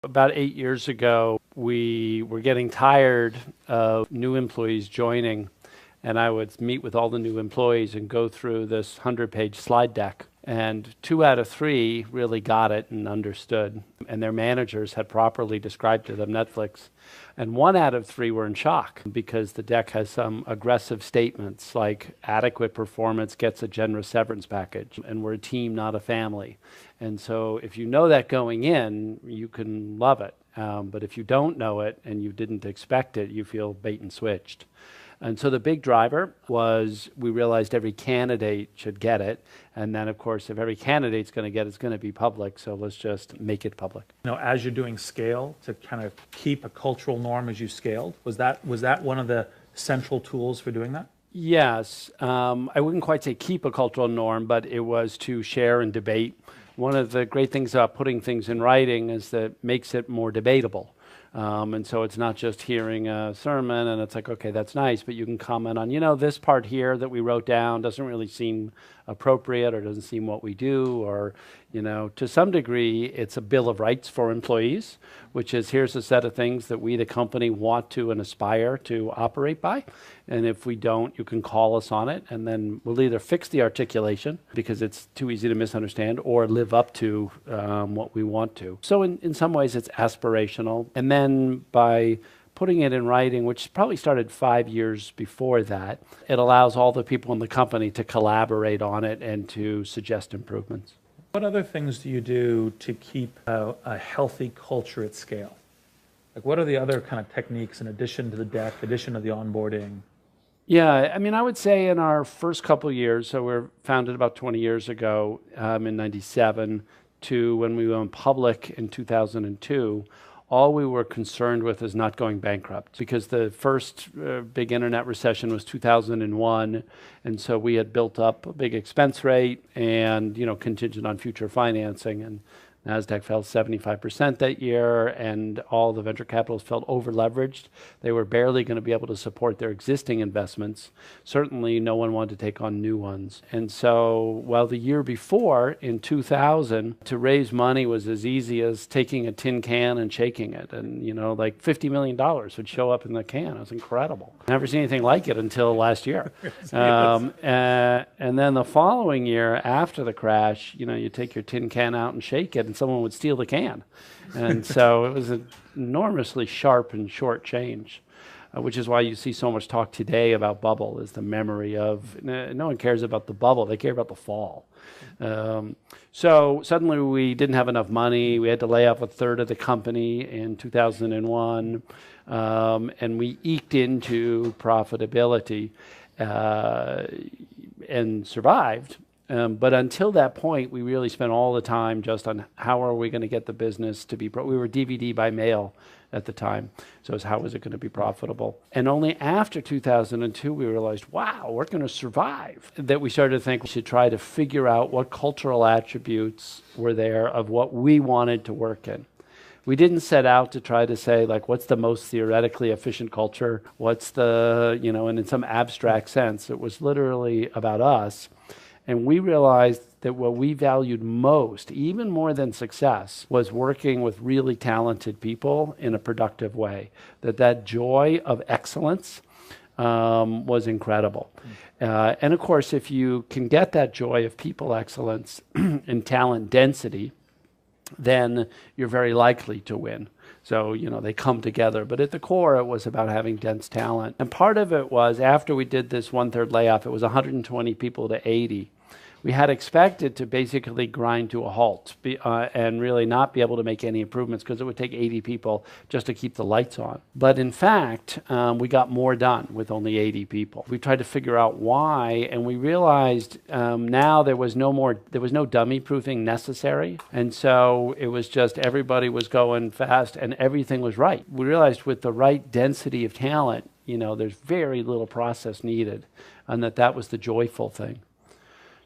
About 8 years ago, we were getting tired of new employees joining, and I would meet with all the new employees and go through this 100-page slide deck. And 2 out of 3 really got it and understood, and their managers had properly described to them Netflix. And 1 out of 3 were in shock because the deck has some aggressive statements like adequate performance gets a generous severance package, and we're a team, not a family. And so if you know that going in, you can love it. But if you don't know it and you didn't expect it, you feel bait and switched. And so the big driver was we realized every candidate should get it. And then, of course, if every candidate's going to get it, it's going to be public. So let's just make it public. As you're doing scale to kind of keep a cultural norm as you scaled, was that one of the central tools for doing that? Yes. I wouldn't quite say keep a cultural norm, but it was to share and debate. One of the great things about putting things in writing is that it makes it more debatable. And so it's not just hearing a sermon and it's like, okay, that's nice, but you can comment on, this part here that we wrote down doesn't really seem appropriate or doesn't seem what we do, or, to some degree, it's a bill of rights for employees, which is here's a set of things that we, the company, want to and aspire to operate by. And if we don't, you can call us on it, and then we'll either fix the articulation because it's too easy to misunderstand or live up to what we want to. So in some ways, it's aspirational. And then by putting it in writing, which probably started 5 years before that, it allows all the people in the company to collaborate on it and to suggest improvements. What other things do you do to keep a healthy culture at scale? Like, what are the other kind of techniques in addition to the deck, addition to the onboarding? Yeah, I would say in our first couple of years, so we're founded about 20 years ago in 97 to when we went public in 2002, all we were concerned with is not going bankrupt, because the first big internet recession was 2001, and so we had built up a big expense rate and contingent on future financing, and NASDAQ fell 75% that year, and all the venture capitals felt over-leveraged. They were barely going to be able to support their existing investments. Certainly, no one wanted to take on new ones. And so, while the year before, in 2000, to raise money was as easy as taking a tin can and shaking it. And, like $50 million would show up in the can. It was incredible. Never seen anything like it until last year. And then the following year, after the crash, you take your tin can out and shake it, and someone would steal the can. And so it was an enormously sharp and short change, which is why you see so much talk today about bubble, is the memory of, no one cares about the bubble, they care about the fall. So suddenly we didn't have enough money. We had to lay off a third of the company in 2001, and we eked into profitability and survived. But until that point, we really spent all the time just on how are we going to get the business to be we were DVD by mail at the time, so it's how is it going to be profitable? And only after 2002, we realized, wow, we're going to survive. That we started to think we should try to figure out what cultural attributes were there of what we wanted to work in. We didn't set out to try to say, like, what's the most theoretically efficient culture? What's the, and in some abstract sense, it was literally about us. And we realized that what we valued most, even more than success, was working with really talented people in a productive way. That joy of excellence was incredible. And of course, if you can get that joy of people excellence and talent density, then you're very likely to win. So, they come together. But at the core, it was about having dense talent. And part of it was, after we did this 1/3 layoff, it was 120 people to 80. We had expected to basically grind to a halt and really not be able to make any improvements because it would take 80 people just to keep the lights on. But in fact, we got more done with only 80 people. We tried to figure out why, and we realized now there was no dummy proofing necessary. And so it was just everybody was going fast and everything was right. We realized with the right density of talent, there's very little process needed, and that was the joyful thing.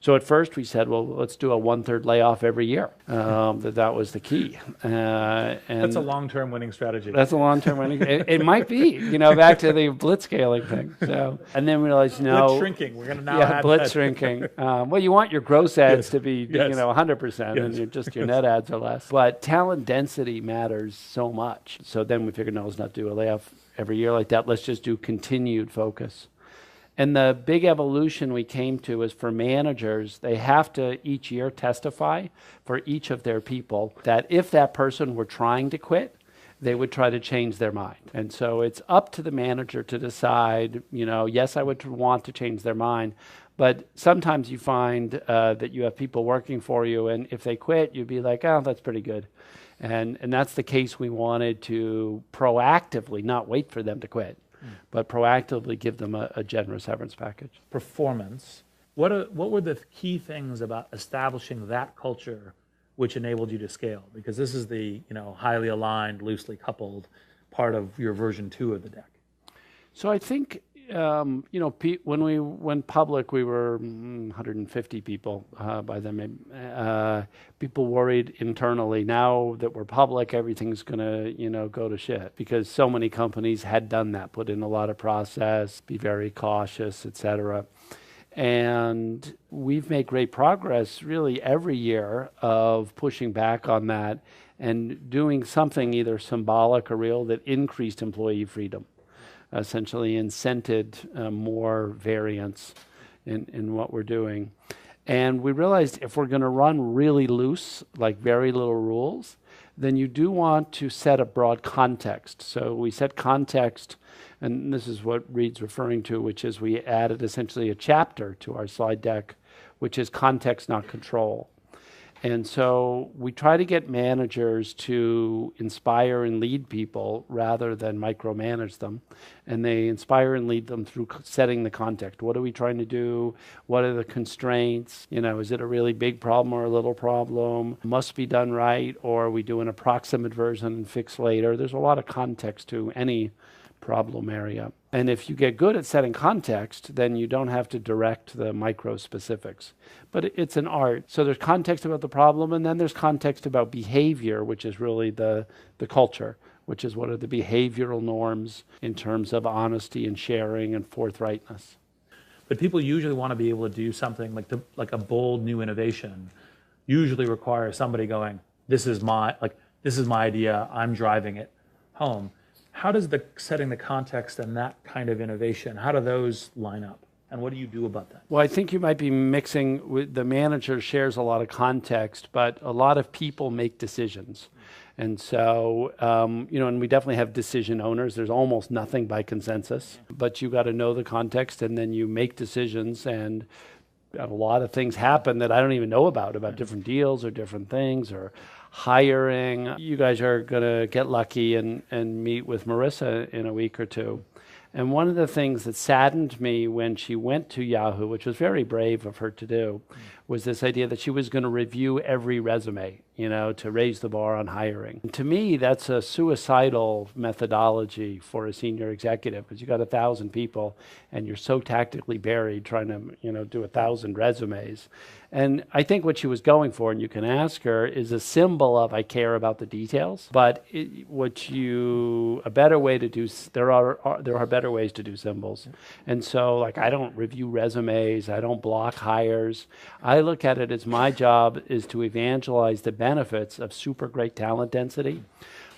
So at first we said, well, let's do a 1/3 layoff every year. That was the key. And that's a long-term winning strategy. That's a long-term winning. It might be, back to the blitz scaling thing. So, and then we realized, blitz shrinking. We're going to now add blitz that. shrinking. Well, you want your gross ads to be, Yes. 100%, Yes. and your net ads are less. But talent density matters so much. So then we figured, no, let's not do a layoff every year like that. Let's just do continued focus. And the big evolution we came to is for managers, they have to each year testify for each of their people that if that person were trying to quit, they would try to change their mind. And so it's up to the manager to decide, yes, I would want to change their mind, but sometimes you find that you have people working for you, and if they quit, you'd be like, oh, that's pretty good. And that's the case we wanted to proactively, not wait for them to quit, but proactively give them a generous severance package. Performance. What were the key things about establishing that culture which enabled you to scale? Because this is the highly aligned, loosely coupled part of your version 2 of the deck. So I think when we went public, we were 150 people by then. People worried internally. Now that we're public, everything's going to, go to shit because so many companies had done that, put in a lot of process, be very cautious, et cetera. And we've made great progress really every year of pushing back on that and doing something either symbolic or real that increased employee freedom. Essentially incented more variance in what we're doing. And we realized if we're going to run really loose, like very little rules, then you do want to set a broad context. So we set context, and this is what Reid's referring to, which is we added essentially a chapter to our slide deck, which is context, not control. And so we try to get managers to inspire and lead people rather than micromanage them. And they inspire and lead them through setting the context. What are we trying to do? What are the constraints? Is it a really big problem or a little problem? Must be done right, or are we do an approximate version and fix later? There's a lot of context to any problem area. And if you get good at setting context, then you don't have to direct the micro specifics. But it's an art. So there's context about the problem, and then there's context about behavior, which is really the culture, which is what are the behavioral norms in terms of honesty and sharing and forthrightness. But people usually want to be able to do something like a bold new innovation usually requires somebody going, this is my idea, I'm driving it home. How does setting the context and that kind of innovation, how do those line up? And what do you do about that? Well, I think you might be mixing with the manager shares a lot of context, but a lot of people make decisions. And so, and we definitely have decision owners. There's almost nothing by consensus, but you got to know the context and then you make decisions, and a lot of things happen that I don't even know about different deals or different things or hiring. You guys are going to get lucky and meet with Marissa in a week or two. And one of the things that saddened me when she went to Yahoo, which was very brave of her to do, was this idea that she was going to review every resume, to raise the bar on hiring. And to me, that's a suicidal methodology for a senior executive, because you got 1,000 people and you're so tactically buried trying to, do 1,000 resumes. And I think what she was going for, and you can ask her, is a symbol of I care about the details. But a better way to do, there are better ways to do symbols. And so, I don't review resumes, I don't block hires. I look at it as my job is to evangelize the benefits of super great talent density.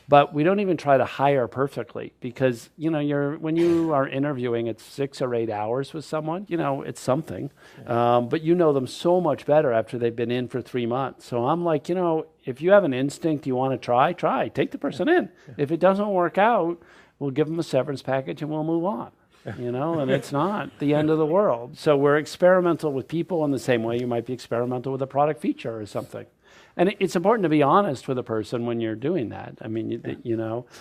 But we don't even try to hire perfectly because, when you are interviewing, it's 6 or 8 hours with someone, it's something. But you know them so much better after they've been in for 3 months. So I'm like, if you have an instinct you want to try, take the person in. If it doesn't work out, we'll give them a severance package and we'll move on. And it's not the end of the world. So we're experimental with people in the same way you might be experimental with a product feature or something. And it's important to be honest with a person when you're doing that. I mean,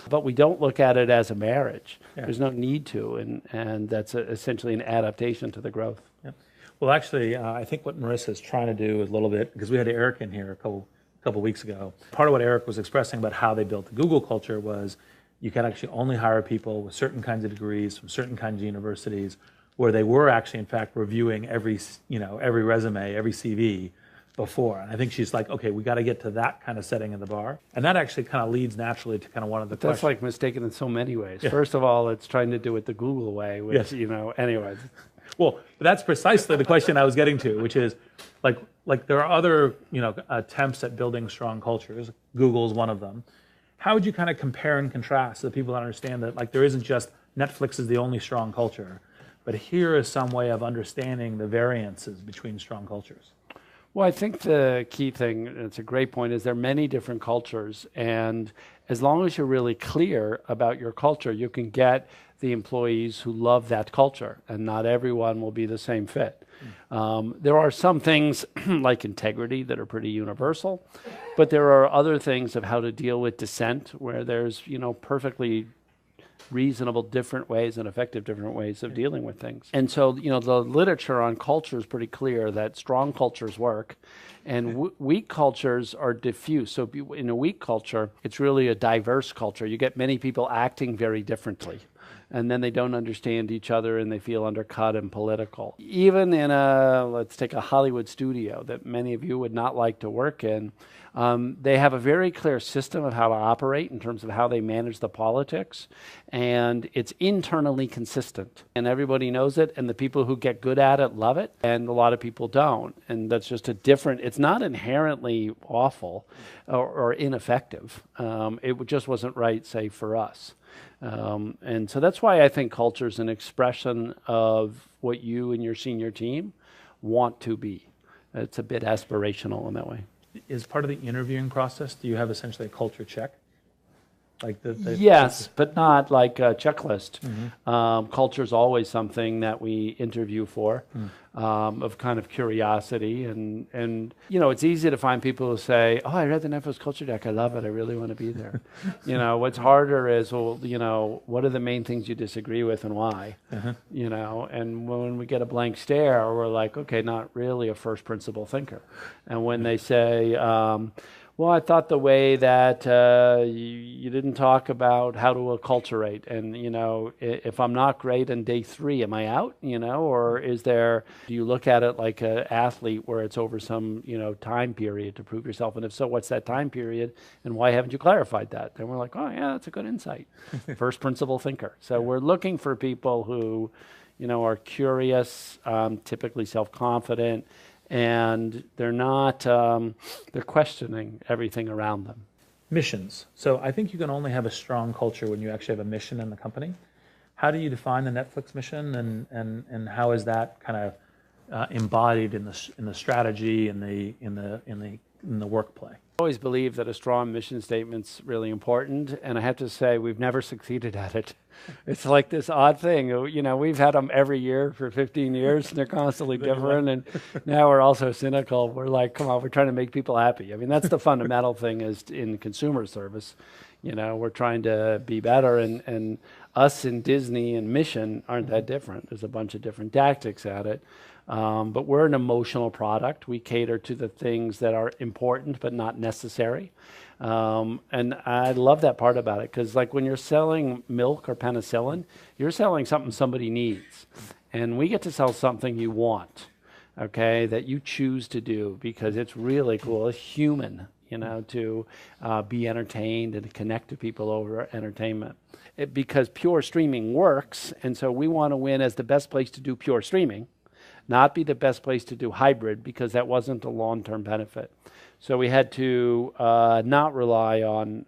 but we don't look at it as a marriage. Yeah. There's no need to, and that's essentially an adaptation to the growth. Yeah. Well, actually, I think what Marissa is trying to do is a little bit, because we had Eric in here a couple weeks ago. Part of what Eric was expressing about how they built the Google culture was you can actually only hire people with certain kinds of degrees from certain kinds of universities where they were actually, in fact, reviewing every resume, every CV before. And I think she's like, okay, we got to get to that kind of setting in the bar. And that actually kind of leads naturally to kind of one of the questions. That's like mistaken in so many ways. Yeah. First of all, it's trying to do it the Google way, which, anyways. Well, that's precisely the question I was getting to, which is like there are other, attempts at building strong cultures. Google's one of them. How would you kind of compare and contrast so that people understand that like there isn't just Netflix is the only strong culture, but here is some way of understanding the variances between strong cultures? Well, I think the key thing, and it's a great point, is there are many different cultures. And as long as you're really clear about your culture, you can get the employees who love that culture. And not everyone will be the same fit. There are some things like integrity that are pretty universal. But there are other things of how to deal with dissent where there's, perfectly reasonable different ways and effective different ways of dealing with things. And so, the literature on culture is pretty clear that strong cultures work and weak cultures are diffuse. So in a weak culture, it's really a diverse culture. You get many people acting very differently. And then they don't understand each other and they feel undercut and political. Even in let's take a Hollywood studio that many of you would not like to work in, they have a very clear system of how to operate in terms of how they manage the politics, and it's internally consistent. And everybody knows it, and the people who get good at it love it, and a lot of people don't. And that's just it's not inherently awful or ineffective. It just wasn't right, say, for us. And so that's why I think culture is an expression of what you and your senior team want to be. It's a bit aspirational in that way. Is part of the interviewing process, do you have essentially a culture check? Like yes, but not like a checklist. Mm-hmm. Culture is always something that we interview for, of kind of curiosity. And it's easy to find people who say, oh, I read the Netflix culture deck. I love it. I really want to be there. What's harder is, what are the main things you disagree with and why? Uh-huh. And when we get a blank stare, we're like, okay, not really a first principle thinker. And when they say, well, I thought the way that you didn't talk about how to acculturate, and if I'm not great on day 3, am I out? Or do you look at it like an athlete where it's over some time period to prove yourself? And if so, what's that time period, and why haven't you clarified that? Then we're like, oh yeah, that's a good insight. First principle thinker. So we're looking for people who, are curious, typically self-confident. And they're not, they're questioning everything around them. Missions. So I think you can only have a strong culture when you actually have a mission in the company. How do you define the Netflix mission, and how is that kind of embodied in the strategy and in the work play? I always believe that a strong mission statement's really important, and I have to say we've never succeeded at it. It's like this odd thing, we've had them every year for 15 years, and they're constantly different, and now we're also cynical. We're like, come on, we're trying to make people happy. I mean, that's the fundamental thing is in consumer service. We're trying to be better, and us in Disney and Mission aren't that different. There's a bunch of different tactics at it. But we're an emotional product. We cater to the things that are important but not necessary. And I love that part about it, because like when you're selling milk or penicillin, you're selling something somebody needs. And we get to sell something you want, okay, that you choose to do because it's really cool. It's human, to be entertained and to connect to people over entertainment. Because pure streaming works, and so we want to win as the best place to do pure streaming, not be the best place to do hybrid, because that wasn't a long-term benefit. So we had to not rely on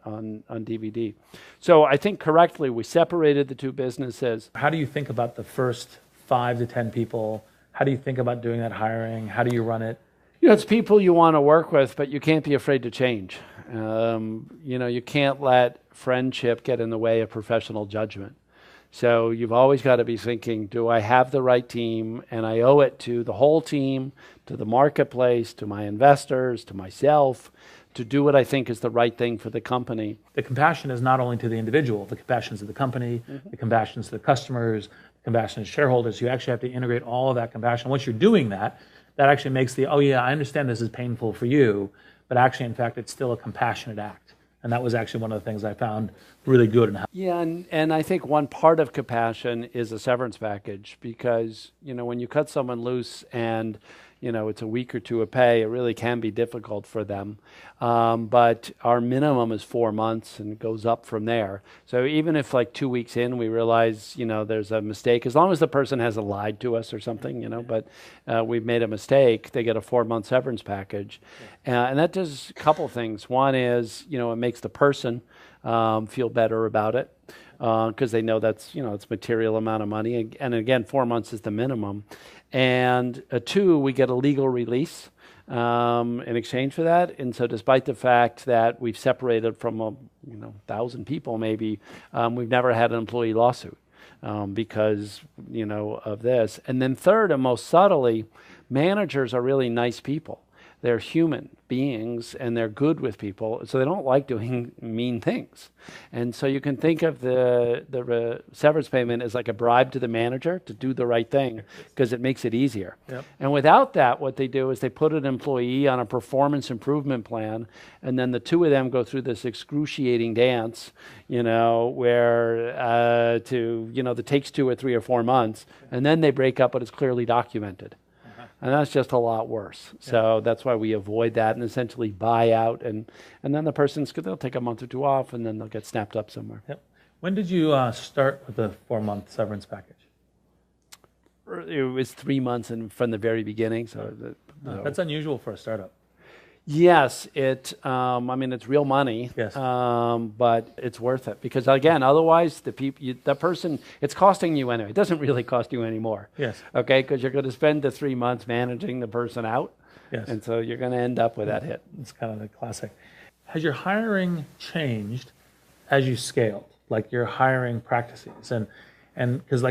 DVD. So I think correctly we separated the two businesses. How do you think about the first 5 to 10 people? How do you think about doing that hiring? How do you run it? It's people you want to work with, but you can't be afraid to change. You can't let friendship get in the way of professional judgment. So you've always got to be thinking, do I have the right team? And I owe it to the whole team, to the marketplace, to my investors, to myself, to do what I think is the right thing for the company. The compassion is not only to the individual, the compassion is to the company, the compassion is to the customers, the compassion is to shareholders. You actually have to integrate all of that compassion. Once you're doing that, that actually makes I understand this is painful for you, but actually, in fact, it's still a compassionate act. And that was actually one of the things I found really good in how. Yeah, and I think one part of compassion is a severance package because, when you cut someone loose and, it's a week or two of pay, it really can be difficult for them. But our minimum is 4 months and it goes up from there. So even if like 2 weeks in, we realize, there's a mistake, as long as the person hasn't lied to us or something, but we've made a mistake, they get a 4-month severance package. And that does a couple things. One is, it makes the person feel better about it because they know that's, it's material amount of money. And again, 4 months is the minimum. And 2, we get a legal release in exchange for that. And so despite the fact that we've separated from 1,000 people maybe, we've never had an employee lawsuit because, of this. And then 3rd, and most subtly, managers are really nice people. They're human beings and they're good with people, so they don't like doing mean things. And so you can think of the severance payment as like a bribe to the manager to do the right thing because it makes it easier. Yep. And without that, what they do is they put an employee on a performance improvement plan, and then the 2 of them go through this excruciating dance, where that takes 2 or 3 or 4 months, and then they break up, but it's clearly documented. And that's just a lot worse. So that's why we avoid that and essentially buy out. And then the they'll take a month or 2 off and then they'll get snapped up somewhere. Yep. When did you start with the 4-month severance package? It was 3 months from the very beginning. So that's unusual for a startup. Yes, it's real money, yes. But it's worth it because again, otherwise the person, it's costing you anyway. It doesn't really cost you anymore. Yes. Okay, because you're going to spend the 3 months managing the person out. Yes. And so you're going to end up with that hit. It's kind of the classic. Has your hiring changed as you scaled, like your hiring practices? And because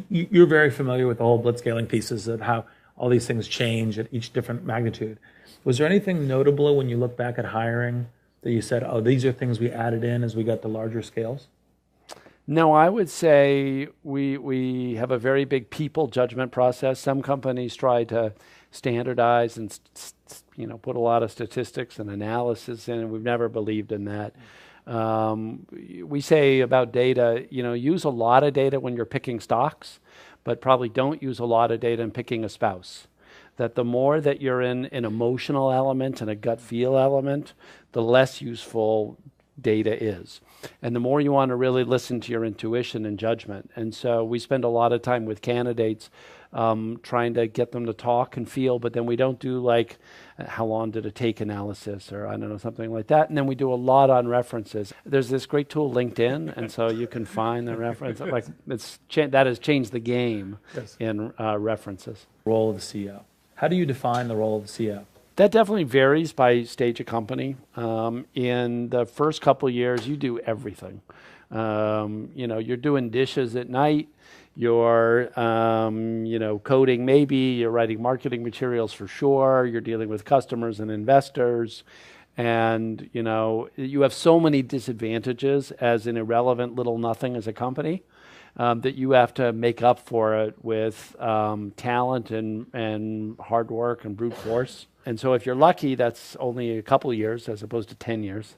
you're very familiar with the whole blitzscaling pieces of how all these things change at each different magnitude. Was there anything notable when you look back at hiring that you said, oh, these are things we added in as we got to larger scales? No, I would say we have a very big people judgment process. Some companies try to standardize and put a lot of statistics and analysis in, and we've never believed in that. We say about data, use a lot of data when you're picking stocks, but probably don't use a lot of data in picking a spouse. That the more that you're in an emotional element and a gut feel element, the less useful data is. And the more you want to really listen to your intuition and judgment. And so we spend a lot of time with candidates trying to get them to talk and feel, but then we don't do like how long did it take analysis or I don't know, something like that. And then we do a lot on references. There's this great tool, LinkedIn, and so you can find the reference. Like that has changed the game in references. Role of the CEO. How do you define the role of the CEO? That definitely varies by stage of company. In the first couple of years, you do everything. You're doing dishes at night. You're, coding maybe. You're writing marketing materials for sure. You're dealing with customers and investors. And, you have so many disadvantages as an irrelevant little nothing as a company. That you have to make up for it with talent and hard work and brute force. And so if you're lucky, that's only a couple of years as opposed to 10 years,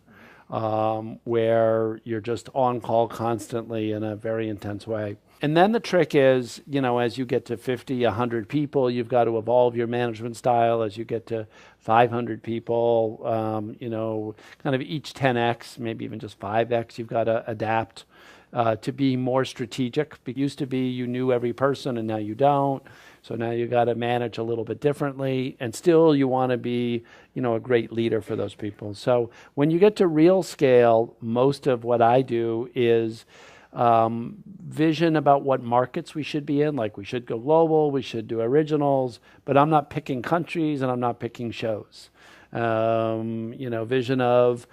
where you're just on call constantly in a very intense way. And then the trick is, as you get to 50, 100 people, you've got to evolve your management style. As you get to 500 people, kind of each 10x, maybe even just 5x, you've got to adapt. To be more strategic. It used to be you knew every person and now you don't. So now you got to manage a little bit differently, and still you want to be, a great leader for those people. So when you get to real scale, most of what I do is vision about what markets we should be in. Like we should go global, we should do originals, but I'm not picking countries and I'm not picking shows. Vision of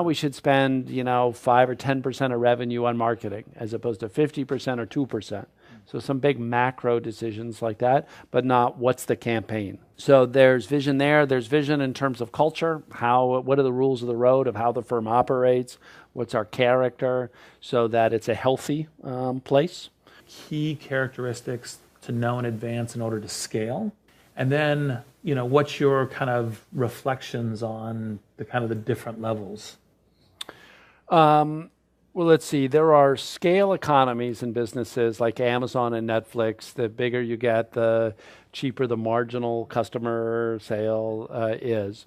we should spend 5 or 10% of revenue on marketing as opposed to 50% or 2%. So some big macro decisions like that, but not what's the campaign. So there's vision there. There's vision in terms of culture. What are the rules of the road of how the firm operates? What's our character so that it's a healthy place? Key characteristics to know in advance in order to scale. And then, what's your kind of reflections on the kind of the different levels? Well, let's see. There are scale economies in businesses like Amazon and Netflix. The bigger you get, the cheaper the marginal customer sale is.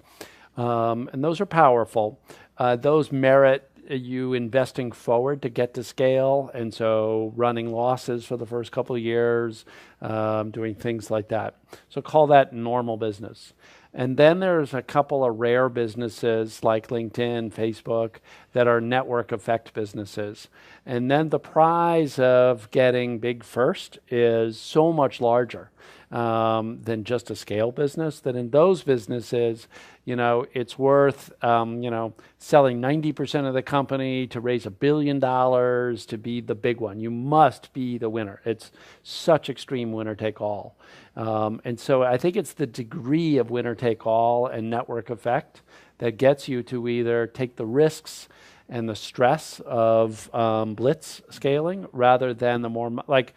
And those are powerful. Those merit you investing forward to get to scale, and so running losses for the first couple of years, doing things like that. So call that normal business. And then there's a couple of rare businesses like LinkedIn, Facebook, that are network effect businesses. And then the prize of getting big first is so much larger than just a scale business, that in those businesses, it's worth, selling 90% of the company to raise $1 billion to be the big one. You must be the winner. It's such extreme winner take all. And so I think it's the degree of winner take all and network effect that gets you to either take the risks and the stress of blitz scaling rather than the more like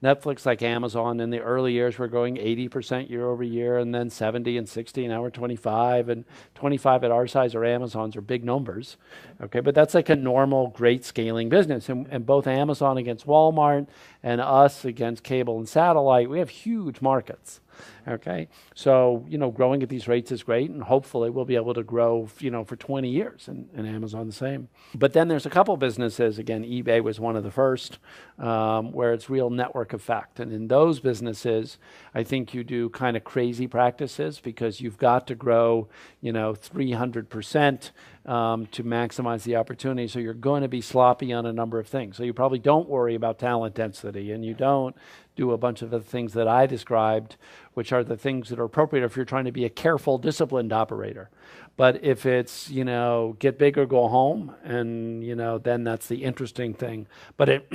Netflix, like Amazon, in the early years were growing 80% year over year, and then 70 and 60, now we're 25, and 25 at our size or Amazon's are big numbers. Okay, but that's like a normal, great scaling business. And both Amazon against Walmart and us against cable and satellite, we have huge markets. Okay, so growing at these rates is great, and hopefully we'll be able to grow for 20 years, and Amazon the same. But then there's a couple businesses, again, eBay was one of the first, where it's real network effect. And in those businesses, I think you do kind of crazy practices because you've got to grow 300% to maximize the opportunity. So you're going to be sloppy on a number of things. So you probably don't worry about talent density, and you don't do a bunch of the things that I described, which are the things that are appropriate if you're trying to be a careful, disciplined operator. But if it's, get big or go home, and, then that's the interesting thing. But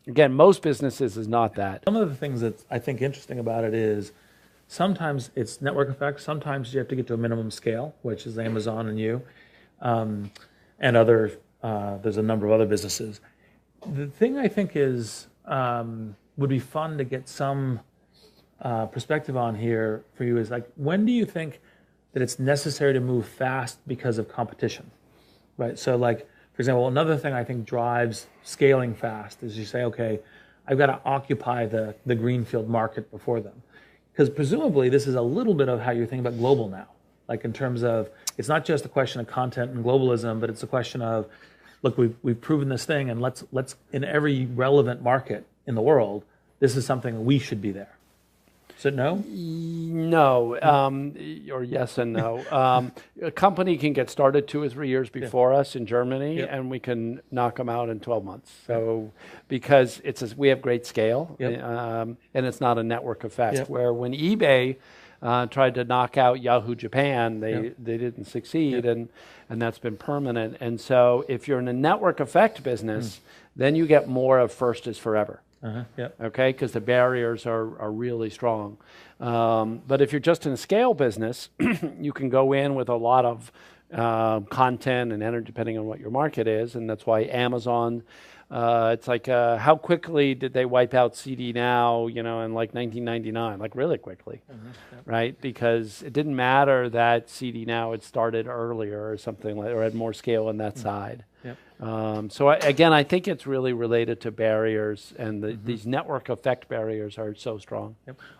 again, most businesses is not that. Some of the things that I think interesting about it is sometimes it's network effects. Sometimes you have to get to a minimum scale, which is Amazon and you, and other, there's a number of other businesses. The thing I think is, would be fun to get some perspective on here for you is like, when do you think that it's necessary to move fast because of competition, right? So like, for example, another thing I think drives scaling fast is you say, okay, I've got to occupy the greenfield market before them. Because presumably this is a little bit of how you're thinking about global now. Like in terms of, it's not just a question of content and globalism, but it's a question of, look, we've proven this thing, and let's in every relevant market in the world, this is something we should be there. Is it no? No, or yes and no. A company can get started 2 or 3 years before us in Germany, and we can knock them out in 12 months. So, because we have great scale, and it's not a network effect. Where when eBay tried to knock out Yahoo Japan, they didn't succeed, and that's been permanent. And so, if you're in a network effect business, then you get more of first is forever. Okay, because the barriers are really strong. But if you're just in a scale business, you can go in with a lot of content and energy, depending on what your market is, and that's why Amazon. It's like how quickly did they wipe out CD Now? In like 1999, like really quickly, right? Because it didn't matter that CD Now had started earlier or something like, or had more scale on that side. So again, I think it's really related to barriers, and these network effect barriers are so strong.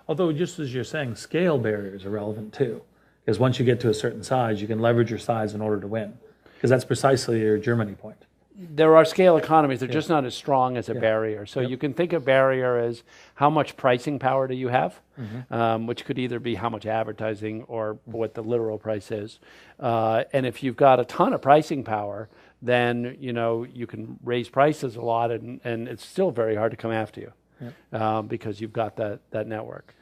Although, just as you're saying, scale barriers are relevant too, because once you get to a certain size, you can leverage your size in order to win, because that's precisely your Germany point. There are scale economies. They're just not as strong as a barrier. So you can think of barrier as how much pricing power do you have, which could either be how much advertising or what the literal price is. And if you've got a ton of pricing power, then you can raise prices a lot, and it's still very hard to come after you because you've got that network.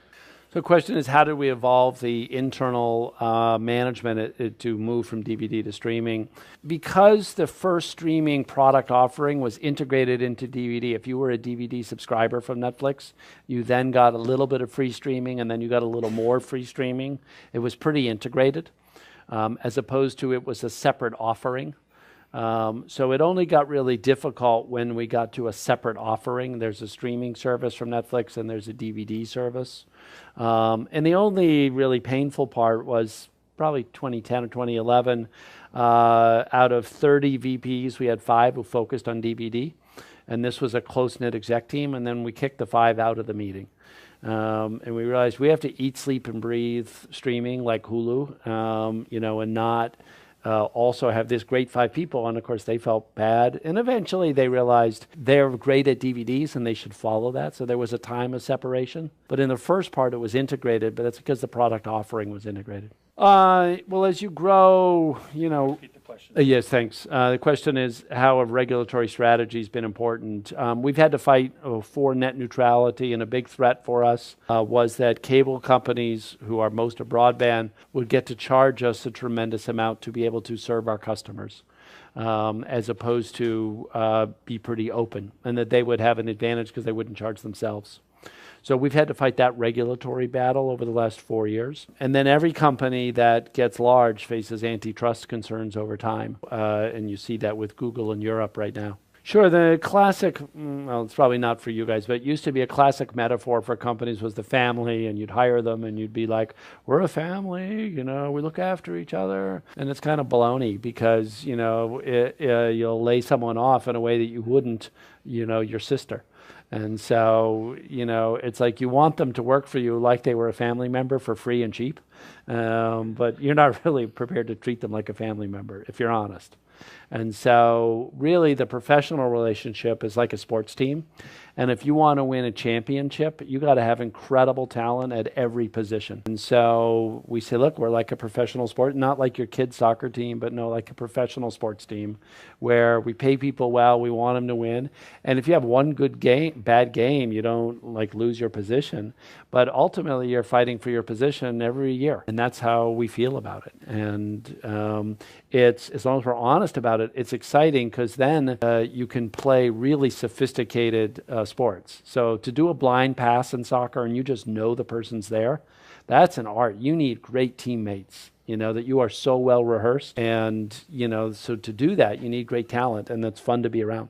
So the question is, how do we evolve the internal management to move from DVD to streaming? Because the first streaming product offering was integrated into DVD. If you were a DVD subscriber from Netflix, you then got a little bit of free streaming, and then you got a little more free streaming. It was pretty integrated, as opposed to it was a separate offering. So it only got really difficult when we got to a separate offering. There's a streaming service from Netflix, and there's a DVD service. And the only really painful part was probably 2010 or 2011 Out of 30 VPs, we had 5 who focused on DVD. And this was a close-knit exec team. And then we kicked the 5 out of the meeting. And we realized we have to eat, sleep, and breathe streaming like Hulu, and not also have this great 5 people. And of course, they felt bad. And eventually they realized they're great at DVDs and they should follow that. So there was a time of separation. But in the first part, it was integrated, but that's because the product offering was integrated. Well, as you grow, Repeat the question. Yes, thanks. The question is, how have regulatory strategies been important? We've had to fight for net neutrality, and a big threat for us was that cable companies, who are most of broadband, would get to charge us a tremendous amount to be able to serve our customers, as opposed to be pretty open, and that they would have an advantage because they wouldn't charge themselves. So we've had to fight that regulatory battle over the last 4 years. And then every company that gets large faces antitrust concerns over time. And you see that with Google in Europe right now. Sure, the classic, well, it's probably not for you guys, but it used to be a classic metaphor for companies was the family, and you'd hire them and you'd be like, we're a family, we look after each other. And it's kind of baloney because, you'll lay someone off in a way that you wouldn't, your sister. And so, it's like you want them to work for you like they were a family member for free and cheap, but you're not really prepared to treat them like a family member, if you're honest. And so really the professional relationship is like a sports team. And if you want to win a championship, you got to have incredible talent at every position. And so we say, look, we're like a professional sport, not like your kid's soccer team, but no, like a professional sports team where we pay people well, we want them to win. And if you have one bad game, you don't lose your position. But ultimately, you're fighting for your position every year. And that's how we feel about it. And it's, as long as we're honest about it, it's exciting because then you can play really sophisticated sports. So to do a blind pass in soccer and you just know the person's there, that's an art. You need great teammates, that you are so well rehearsed. And, so to do that, you need great talent, and that's fun to be around.